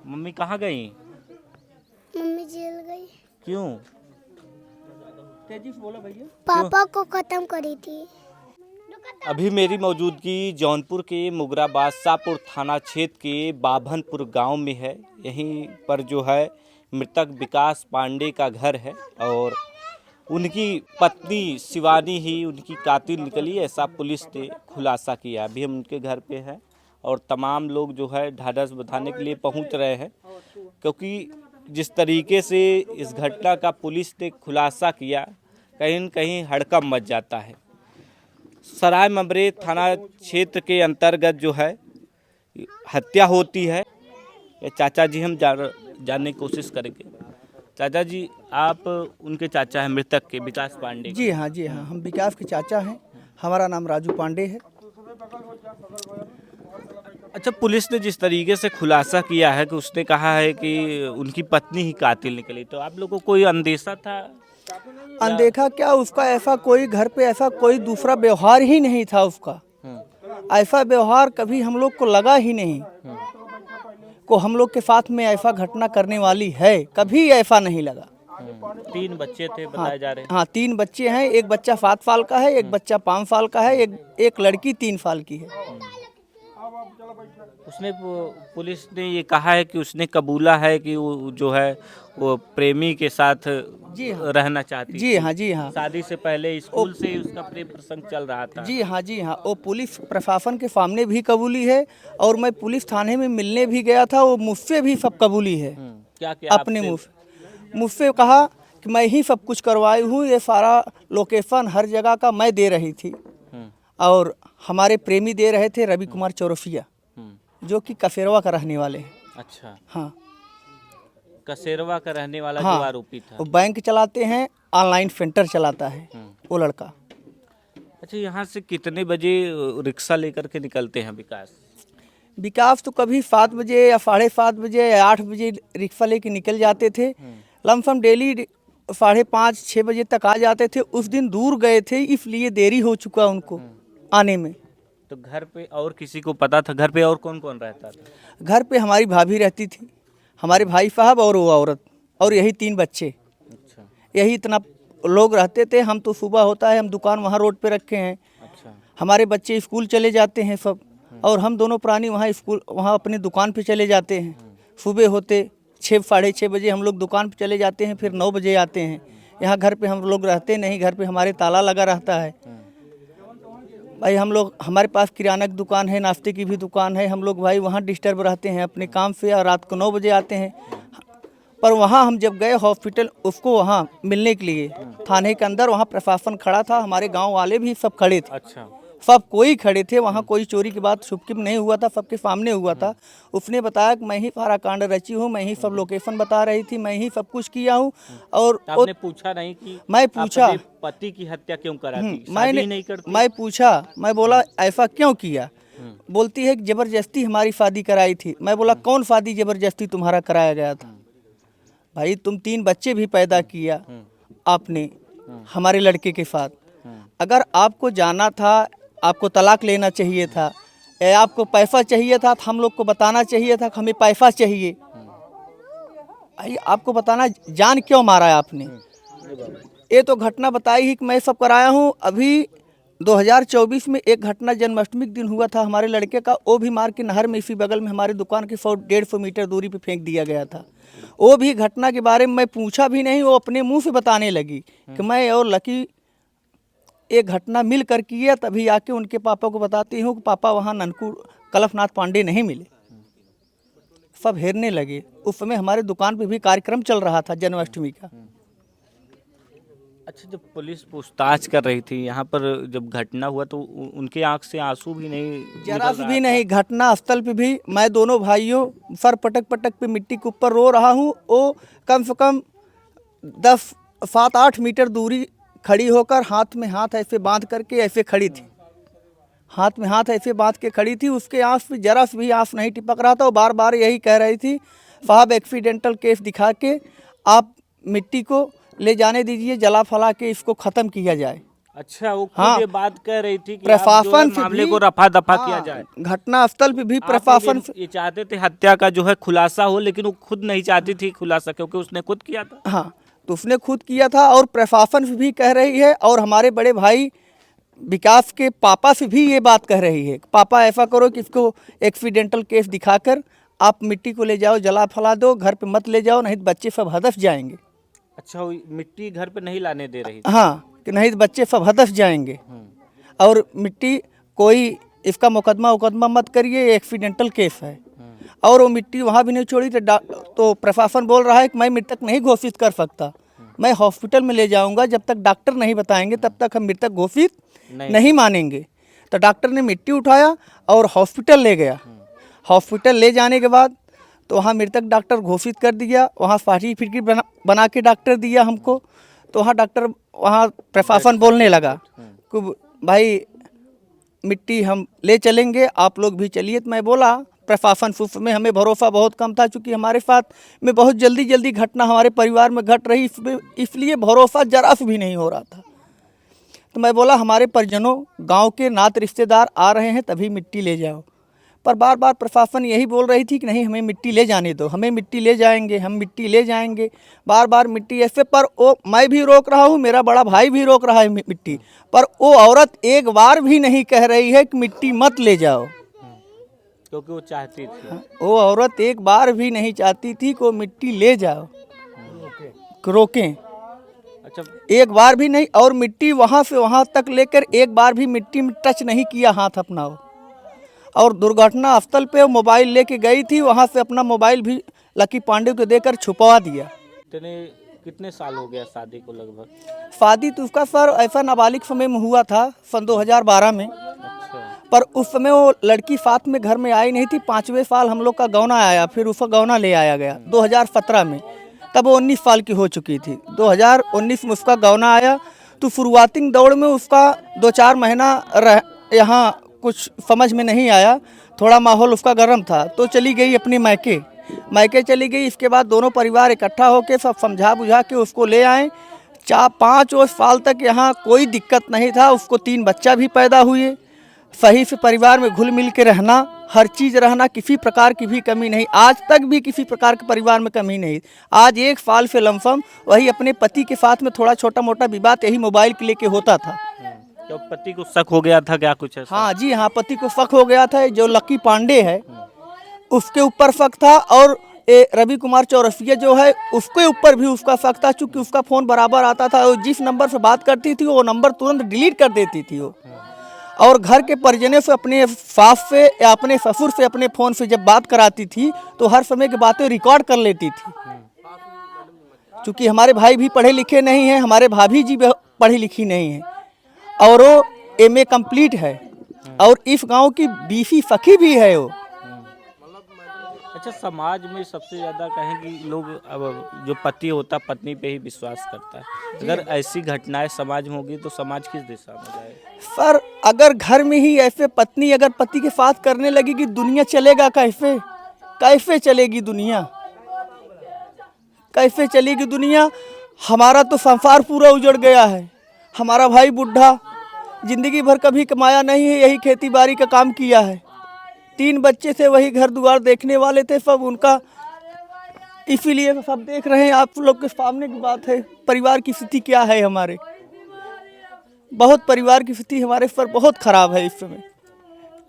Mummy कहाँ गई? Mummy jail गई। क्यों? तेजी से बोलो भैया। पापा को खत्म करी थी। अभी मेरी मौजूदगी जौनपुर के मुगरा बादशाहपुर थाना क्षेत्र के बाभनपुर गांव में है। यहीं पर जो है मृतक विकास पांडे का घर है और उनकी पत्नी शिवानी ही उनकी कातिल निकली, ऐसा पुलिस ने खुलासा किया। अभी हम उनके घर पे हैं और तमाम लोग जो है ढाढ़स बंधाने के लिए पहुंच रहे हैं, क्योंकि जिस तरीके से इस घटना का पुलिस ने खुलासा किया, कहीं न कहीं हड़कंप मच जाता है। सराय ममरे थाना क्षेत्र के अंतर्गत जो है हत्या होती है। ये चाचा जी हम जानने की कोशिश करेंगे। चाचा जी, आप उनके चाचा हैं मृतक के, विकास पांडे? जी हाँ, हम विकास के चाचा हैं। हमारा नाम राजू पांडे है। अच्छा, पुलिस ने जिस तरीके से खुलासा किया है कि उसने कहा है कि उनकी पत्नी ही कातिल निकली, तो आप लोगों को कोई अंदेशा था? अनदेखा क्या, उसका ऐसा कोई घर पे ऐसा कोई दूसरा व्यवहार ही नहीं था उसका। ऐसा व्यवहार कभी हम लोग को लगा ही नहीं को हम लोग के साथ में ऐसा घटना करने वाली है, कभी ऐसा नहीं लगा। 3 बच्चे थे बताए जा रहे हैं। हाँ, 3 बच्चे हैं। एक बच्चा 7 साल का है, एक बच्चा 5 साल का है, एक लड़की 3 साल की है। उसने पुलिस ने ये कहा है कि उसने कबूला है कि वो जो है वो प्रेमी के साथ जी हाँ, रहना चाहती जी थी। हाँ, जी हाँ, शादी से पहले स्कूल से ही उसका प्रेम प्रसंग चल रहा था। जी हाँ, जी हाँ। वो पुलिस प्रशासन के सामने भी कबूली है और मैं पुलिस थाने में मिलने भी गया था, वो मुझसे भी सब कबूली है। क्या क्या अपने मुझसे कहा कि मैं ही सब कुछ करवाई हूँ, ये सारा लोकेशन हर जगह का मैं दे रही थी और हमारे प्रेमी दे रहे थे, रवि कुमार चौरसिया, जो कि कसेरवा का रहने वाले हैं। अच्छा, हाँ, कसेरवा का रहने वाला हाँ, जो आरोपी था। वो बैंक चलाते हैं, ऑनलाइन सेंटर चलाता है वो लड़का। अच्छा, यहाँ से कितने बजे रिक्शा लेकर के निकलते हैं विकास तो कभी 7 बजे या 7:30 बजे या 8 बजे रिक्शा लेके निकल जाते थे। लमसम डेली 5:30-6 बजे तक आ जाते थे। उस दिन दूर गए थे, इसलिए देरी हो चुका उनको आने में। तो घर पे और किसी को पता था? घर पे और कौन कौन रहता था? घर पे हमारी भाभी रहती थी, हमारे भाई साहब और वो औरत, और यही 3 बच्चे। अच्छा, यही इतना लोग रहते थे। हम तो सुबह होता है, हम दुकान वहाँ रोड पे रखे हैं। अच्छा, हमारे बच्चे स्कूल चले जाते हैं सब, और हम दोनों प्राणी वहाँ अपनी दुकान पे चले जाते हैं। सुबह होते 6-6:30 बजे हम लोग दुकान पे चले जाते हैं, फिर 9 बजे आते हैं। यहाँ घर पे हम लोग रहते नहीं, घर पे हमारे ताला लगा रहता है। भाई हम लोग, हमारे पास किराना की दुकान है, नाश्ते की भी दुकान है। हम लोग भाई वहाँ डिस्टर्ब रहते हैं अपने काम से, और रात को 9 बजे आते हैं। पर वहाँ हम जब गए हॉस्पिटल उसको वहाँ मिलने के लिए, थाने के अंदर, वहाँ प्रशासन खड़ा था, हमारे गांव वाले भी सब खड़े थे। अच्छा, सब कोई खड़े थे वहाँ। कोई चोरी की बात छुपके में नहीं हुआ था, सबके सामने हुआ था। उसने बताया कि मैं ही सारा कांड रची हूँ, मैं ही सब लोकेशन बता रही थी, मैं ही सब कुछ किया हूँ। और आपने पूछा नहीं कि मैं पूछा, आप अपने पति की हत्या क्यों करा थी? शादी नहीं करती? मैं पूछा, मैं बोला ऐसा क्यों किया? बोलती है कि जबरदस्ती हमारी शादी कराई थी। मैं बोला कौन शादी जबरदस्ती तुम्हारा कराया गया था? भाई तुम 3 बच्चे भी पैदा किया आपने हमारे लड़के के साथ। अगर आपको जाना था, आपको तलाक लेना चाहिए था, या आपको पैसा चाहिए था, तो हम लोग को बताना चाहिए था कि हमें पैसा चाहिए। भाई आपको बताना, जान क्यों मारा है आपने? ये तो घटना बताई ही कि मैं सब कराया हूँ। अभी 2024 में एक घटना जन्माष्टमी के दिन हुआ था हमारे लड़के का, वो भी मार के नहर में इसी बगल में हमारे दुकान के 100-150 मीटर दूरी पे फेंक दिया गया था। वो भी घटना के बारे में मैं पूछा भी नहीं, वो अपने मुंह से बताने लगी कि मैं और लकी एक घटना मिल कर की है। तभी आके उनके पापा को बताती हूँ कि पापा वहाँ ननकू कलफनाथ पांडे नहीं मिले। सब हेरने लगे। उस समय हमारे दुकान पे भी कार्यक्रम चल रहा था जन्माष्टमी का। अच्छा, जब पुलिस पूछताछ कर रही थी यहाँ पर, जब घटना हुआ तो उनके आंख से आंसू भी नहीं जरा निकल से रहा भी था? नहीं। घटना स्थल पे भी मैं दोनों भाइयों सर पटक पटक पे मिट्टी के ऊपर रो रहा हूँ। वो कम से कम 7-8 मीटर दूरी खड़ी होकर हाथ में हाथ ऐसे बांध करके ऐसे खड़ी थी। हाथ में हाथ ऐसे बांध के खड़ी थी। उसके आंख पे जरा से भी आंख नहीं टिपक रहा था। वो बार बार यही कह रही थी, साहब एक्सीडेंटल केस दिखा के आप मिट्टी को ले जाने दीजिए, जला फला के इसको ख़त्म किया जाए। अच्छा, वो खुद हाँ। ये बात कह रही थी कि प्रशासन आप जो है से मामले भी- को रफा दफा किया हाँ, जाए। घटना स्थल पे भी आप प्रशासन ये चाहते थे हत्या का जो है खुलासा हो, लेकिन वो खुद नहीं चाहती थी खुलासा, क्योंकि उसने खुद किया था। हाँ, तो उसने खुद किया था और प्रशासन से भी कह रही है और हमारे बड़े भाई विकास के पापा से भी ये बात कह रही है। पापा ऐसा करो कि इसको एक्सीडेंटल केस दिखाकर आप मिट्टी को ले जाओ, जला फला दो, घर पे मत ले जाओ, नहीं तो बच्चे सब हदफ जाएंगे। अच्छा, वो मिट्टी घर पे नहीं लाने दे रही थी। हाँ, कि नहीं तो बच्चे सब हदफ जाएंगे। और मिट्टी कोई इसका मुकदमा मत करिए, ये एक्सीडेंटल केस है। और वो मिट्टी वहाँ भी नहीं छोड़ी तो प्रशासन बोल रहा है कि मैं मृतक नहीं घोषित कर सकता, मैं हॉस्पिटल में ले जाऊंगा, जब तक डॉक्टर नहीं बताएंगे तब तक हम मृतक घोषित नहीं मानेंगे। तो डॉक्टर ने मिट्टी उठाया और हॉस्पिटल ले गया। हॉस्पिटल ले जाने के बाद तो वहाँ मृतक डॉक्टर घोषित कर दिया, वहाँ सर्टिफिकेट बना के डॉक्टर दिया हमको। तो वहाँ प्रशासन बोलने लगा कि भाई मिट्टी हम ले चलेंगे, आप लोग भी चलिए। तो मैं बोला प्रशासन सुफ में हमें भरोसा बहुत कम था, क्योंकि हमारे साथ में बहुत जल्दी घटना हमारे परिवार में घट रही, इसलिए भरोसा जरा से भी नहीं हो रहा था। तो मैं बोला हमारे परिजनों, गांव के नात रिश्तेदार आ रहे हैं, तभी मिट्टी ले जाओ। पर बार बार प्रशासन यही बोल रही थी कि नहीं, हमें मिट्टी ले जाने दो, हमें मिट्टी ले जाएंगे, हम मिट्टी ले जाएंगे। बार बार मिट्टी ऐसे, पर वो मैं भी रोक रहा हूँ, मेरा बड़ा भाई भी रोक रहा है मिट्टी, पर वो औरत एक बार भी नहीं कह रही है कि मिट्टी मत ले जाओ, क्योंकि वो चाहती थी। वो औरत एक बार भी नहीं चाहती थी कि वो मिट्टी ले जाओ, रोकें। अच्छा, एक बार भी नहीं। और मिट्टी वहाँ से वहाँ तक लेकर एक बार भी मिट्टी में टच नहीं किया हाथ अपना वो। और दुर्घटना स्थल पे मोबाइल लेके गई थी, वहाँ से अपना मोबाइल भी लकी पांडे को देकर छुपवा दिया। कितने साल हो गया शादी को लगभग? शादी तो उसका सर ऐसा नाबालिग समय में हुआ था, सन 2012 में। अच्छा, पर उस समय वो लड़की साथ में घर में आई नहीं थी। 5वें साल हम लोग का गौना आया, फिर उसका गौना ले आया गया 2017 में, तब वो 19 साल की हो चुकी थी। 2019 में उसका गौना आया, तो शुरुआती दौड़ में उसका 2-4 महीना यहाँ कुछ समझ में नहीं आया, थोड़ा माहौल उसका गर्म था, तो चली गई अपनी मायके चली गई। इसके बाद दोनों परिवार इकट्ठा होकर सब समझा बुझा के उसको ले आए। 4-5 साल तक यहाँ कोई दिक्कत नहीं था। उसको 3 बच्चा भी पैदा हुए। सही से परिवार में घुल मिल के रहना, हर चीज़ रहना, किसी प्रकार की भी कमी नहीं, आज तक भी किसी प्रकार के परिवार में कमी नहीं। आज 1 साल से लमसम वही अपने पति के साथ में थोड़ा छोटा मोटा विवाद यही मोबाइल के लेके होता था। तो पति को शक हो गया था क्या कुछ ऐसा? हाँ जी, हाँ, पति को शक हो गया था। जो लकी पांडे है उसके ऊपर शक था, और रवि कुमार चौरसिया जो है उसके ऊपर भी उसका शक था, चूँकि उसका फ़ोन बराबर आता था। वो जिस नंबर से बात करती थी वो नंबर तुरंत डिलीट कर देती थी वो। और घर के परिजनों से, अपने सास से या अपने ससुर से अपने फ़ोन से जब बात कराती थी तो हर समय की बातें रिकॉर्ड कर लेती थी। चूँकि हमारे भाई भी पढ़े लिखे नहीं हैं, हमारे भाभी जी पढ़ी लिखी नहीं हैं, और वो MA कंप्लीट है, और इस गांव की बीसी सखी भी है वो। अच्छा, समाज में सबसे ज़्यादा कहें कि लोग अब जो पति होता पत्नी पे ही विश्वास करता है। अगर ऐसी घटनाएं समाज में होगी तो समाज किस दिशा में जाएगा? सर, अगर घर में ही ऐसे पत्नी अगर पति के साथ करने लगेगी, दुनिया चलेगा कैसे? कैसे चलेगी दुनिया? कैसे चलेगी दुनिया? हमारा तो संसार पूरा उजड़ गया है। हमारा भाई बुढ़ा, जिंदगी भर कभी कमाया नहीं है, यही खेती बाड़ी का काम किया है। 3 बच्चे थे, वही घर द्वार देखने वाले थे सब उनका, इसीलिए सब देख रहे हैं। आप लोग के सामने की बात है, परिवार की स्थिति क्या है हमारे। बहुत परिवार की स्थिति हमारे पर बहुत खराब है इस समय।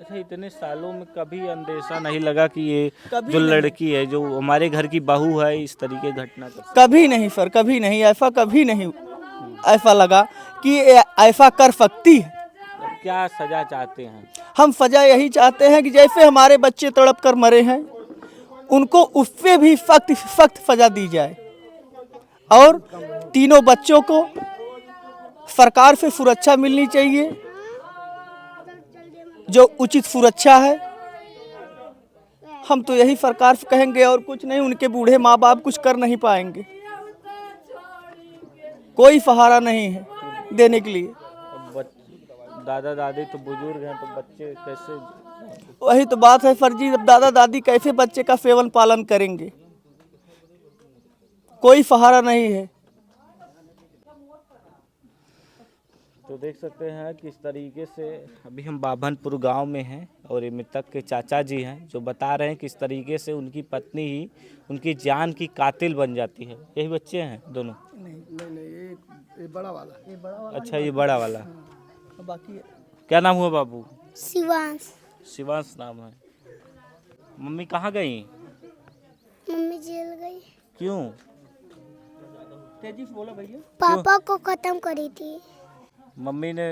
अच्छा, इतने सालों में कभी अंदेशा नहीं लगा कि ये कभी जो नहीं। लड़की है, जो हमारे घर की बहू है, इस तरीके घटना कर? कभी नहीं सर, कभी नहीं, ऐसा कभी नहीं ऐसा लगा कि ऐसा कर सकती है। अब क्या सजा चाहते हैं? हम सजा यही चाहते हैं कि जैसे हमारे बच्चे तड़प कर मरे हैं, उनको उससे भी सख्त सख्त सजा दी जाए, और तीनों बच्चों को सरकार से सुरक्षा मिलनी चाहिए, जो उचित सुरक्षा है। हम तो यही सरकार से कहेंगे और कुछ नहीं। उनके बूढ़े माँ बाप कुछ कर नहीं पाएंगे, कोई सहारा नहीं है देने के लिए। दादा दादी तो बुजुर्ग हैं, तो बच्चे कैसे? वही तो बात है फर्जी, अब दादा दादी कैसे बच्चे का सेवन पालन करेंगे? कोई सहारा नहीं है। तो तो देख सकते हैं किस तरीके से अभी हम बाभनपुर गांव में हैं और ये मृतक के चाचा जी हैं जो बता रहे हैं किस तरीके से उनकी पत्नी ही उनकी जान की कातिल बन जाती है। यही बच्चे हैं दोनों? नहीं, ये बड़ा वाला अच्छा, ये बड़ा वाला। बाकी क्या नाम हुआ बाबू? शिवांश। शिवांश नाम है। मम्मी कहाँ गई? मम्मी जेल गई। क्यों? तेजी से बोलो भैया। पापा को खत्म करी थी। मम्मी ने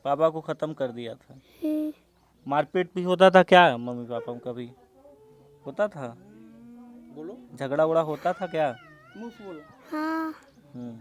पापा को ख़त्म कर दिया था। हम्म। मारपीट भी होता था क्या मम्मी पापा में? कभी होता था? बोलो, झगड़ा उगड़ा होता था क्या? मुंह से बोलो। हाँ। हम्म।